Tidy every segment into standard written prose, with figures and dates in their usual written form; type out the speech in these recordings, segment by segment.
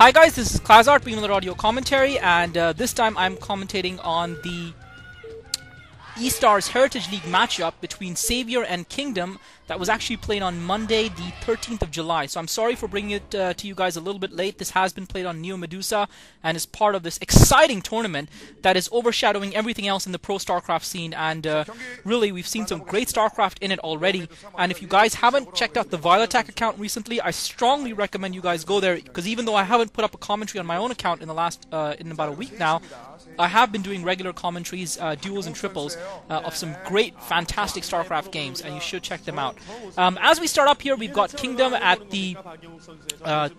Hi guys, this is Klazart, P1of2 audio commentary, and this time I'm commentating on the eStars Heritage League matchup between Savior and Kingdom that was actually played on Monday, the 13th of July. So I'm sorry for bringing it to you guys a little bit late. This has been played on Medusa and is part of this exciting tournament that is overshadowing everything else in the pro StarCraft scene. And really, we've seen some great StarCraft in it already. And if you guys haven't checked out the Violattack account recently, I strongly recommend you guys go there, because even though I haven't put up a commentary on my own account in the last in about a week now, I have been doing regular commentaries, duos and triples of some great, fantastic StarCraft games, and you should check them out. As we start up here, we've got Kingdom at the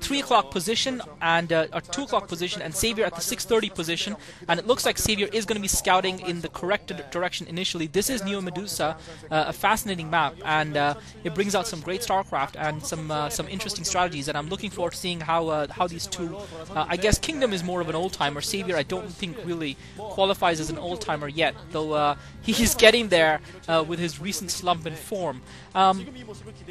3 o'clock position and or 2 o'clock position, and Savior at the 6:30 position. And it looks like Savior is going to be scouting in the correct direction initially. This is Medusa, a fascinating map, and it brings out some great StarCraft and some interesting strategies. And I'm looking forward to seeing how these two. I guess Kingdom is more of an old timer. Savior, I don't think really qualifies as an old timer yet, though he's getting there with his recent slump in form.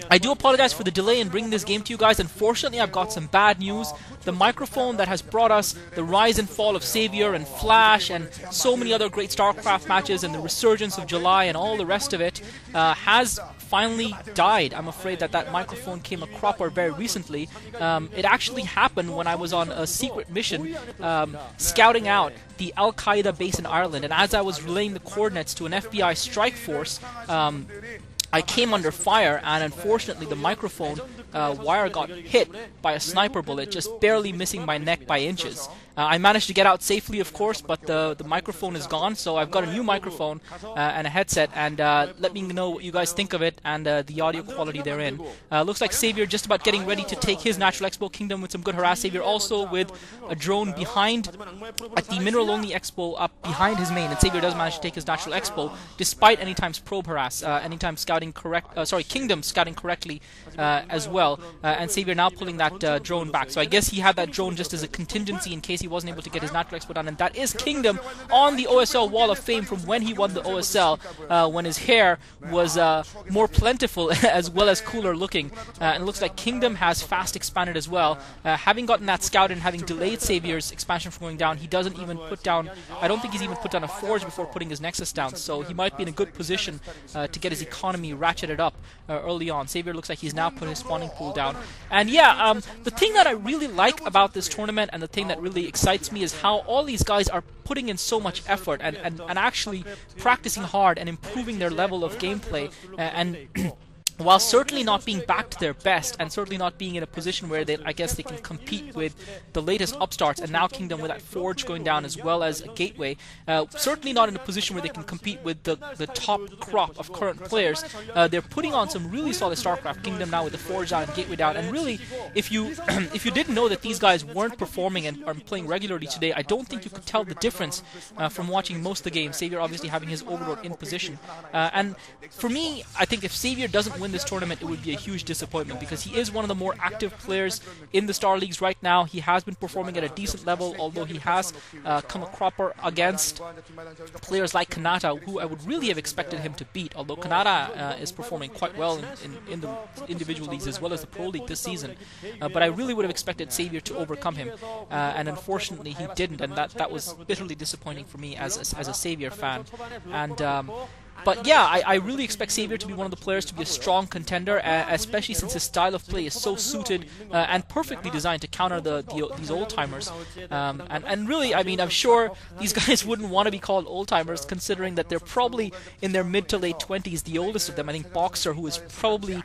I do apologize for the delay in bringing this game to you guys. Unfortunately, I've got some bad news. The microphone that has brought us the rise and fall of Savior and Flash and so many other great StarCraft matches and the resurgence of July and all the rest of it has finally died. I'm afraid that microphone came a cropper very recently. It actually happened when I was on a secret mission scouting out the Al-Qaeda base in Ireland, and as I was relaying the coordinates to an FBI strike force, I came under fire, and unfortunately the microphone wire got hit by a sniper bullet, just barely missing my neck by inches. I managed to get out safely, of course, but the microphone is gone, so I've got a new microphone and a headset, and let me know what you guys think of it and the audio quality therein. Looks like Savior just about getting ready to take his Natural Expo. Kingdom with some good harass. Savior also with a drone behind at the Mineral Only Expo up behind his main, and Savior does manage to take his Natural Expo despite Anytime's probe harass, Anytime scouting Kingdom scouting correctly as well, and Savior now pulling that drone back. So I guess he had that drone just as a contingency in case he wasn't able to get his Natural Expo done, and that is Kingdom on the OSL Wall of Fame from when he won the OSL, when his hair was more plentiful as well as cooler looking, and it looks like Kingdom has fast expanded as well. Having gotten that scout and having delayed Savior's expansion from going down, he doesn't even put down, I don't think he's even put down a forge before putting his Nexus down, so he might be in a good position to get his economy ratcheted up early on. Savior looks like he's now put his spawning pool down. And yeah, the thing that I really like about this tournament and the thing that really excites me is how all these guys are putting in so much effort and actually practicing hard and improving their level of gameplay, and while certainly not being back to their best, and certainly not being in a position where I guess they can compete with the latest upstarts, and now Kingdom with that Forge going down as well as a Gateway, certainly not in a position where they can compete with the top crop of current players. They're putting on some really solid StarCraft. Kingdom now with the Forge down and Gateway down, and really, if you if you didn't know that these guys weren't performing and are playing regularly today, I don't think you could tell the difference from watching most of the games. Savior obviously having his Overlord in position, and for me, I think if Savior doesn't win this tournament, it would be a huge disappointment, because he is one of the more active players in the Star Leagues right now. He has been performing at a decent level, although he has come a cropper against players like Kanata, who I would really have expected him to beat, although Kanata is performing quite well in the individual leagues as well as the Pro League this season. But I really would have expected Savior to overcome him, and unfortunately he didn't, and that was bitterly disappointing for me as a Savior fan. And but yeah, I really expect Savior to be one of the players to be a strong contender, especially since his style of play is so suited and perfectly designed to counter these old-timers. And really, I mean, I'm sure these guys wouldn't want to be called old-timers, considering that they're probably in their mid to late 20s, the oldest of them. I think Boxer, who is probably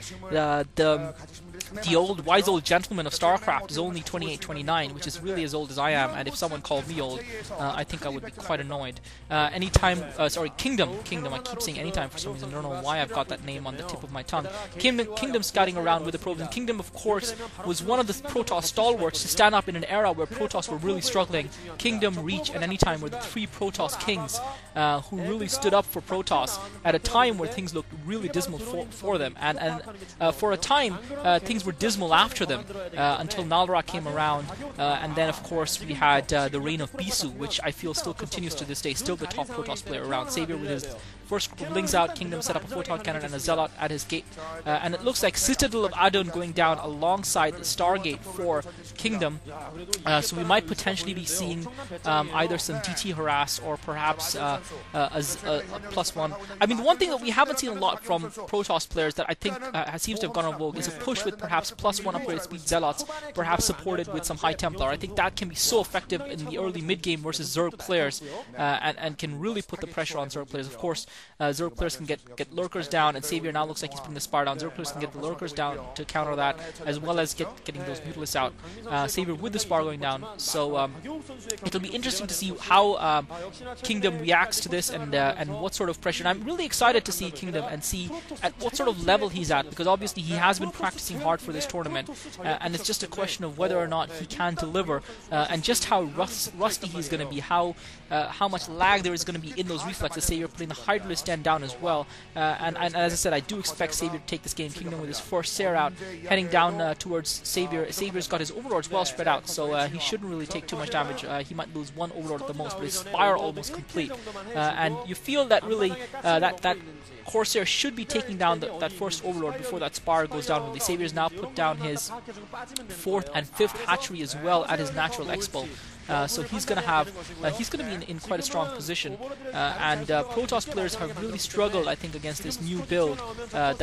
the old wise old gentleman of StarCraft, is only 28, 29, which is really as old as I am, and if someone called me old, I think I would be quite annoyed. Kingdom, I keep saying Anytime for some reason, I don't know why I've got that name on the tip of my tongue. Kingdom scouting around with the probes, and Kingdom, of course, was one of the Protoss stalwarts to stand up in an era where Protoss were really struggling. Kingdom, Reach, and Anytime were the three Protoss kings who really stood up for Protoss at a time where things looked really dismal for them, and for a time, things things were dismal after them until Nalra came around, and then of course we had the reign of Bisu, which I feel still continues to this day, still the top Protoss player around. Savior with his first group of Lings out, Kingdom set up a Photon Cannon and a Zealot at his gate, and it looks like Citadel of Adun going down alongside the Stargate for Kingdom, so we might potentially be seeing either some DT harass or perhaps a +1. I mean, the one thing that we haven't seen a lot from Protoss players that I think seems to have gone on vogue is a push with perhaps +1 upgrade speed Zealots, perhaps supported with some High Templar. I think that can be so effective in the early mid-game versus Zerg players, and can really put the pressure on Zerg players. Of course, Zerg players can get Lurkers down, and Savior now looks like he's putting the Spire down. Zerg players can get the Lurkers down to counter that, as well as getting those Mutalisks out. Savior with the Spire going down, so it'll be interesting to see how Kingdom reacts to this, and what sort of pressure. And I'm really excited to see Kingdom and see at what sort of level he's at, because obviously he has been practicing hard for this tournament, and it's just a question of whether or not he can deliver, and just how rusty he's going to be, how much lag there is going to be in those reflexes. Savior putting the Hydralisk Den down as well, and as I said, I do expect Savior to take this game. Kingdom with his first Seer out, heading down towards Savior. Savior's got his Overlords well spread out, so he shouldn't really take too much damage. He might lose one Overlord at the most, but his Spire almost complete, and you feel that really that Corsair should be taking down that first Overlord before that Spire goes down. Really, Savior's now put down his 4th and 5th hatchery as well at his natural expo. So he's going to be in quite a strong position, and Protoss players have really struggled, I think, against this new build that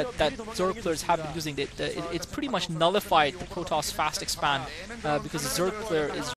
Zerg players have been using. It's pretty much nullified the Protoss fast expand, because the Zerg player is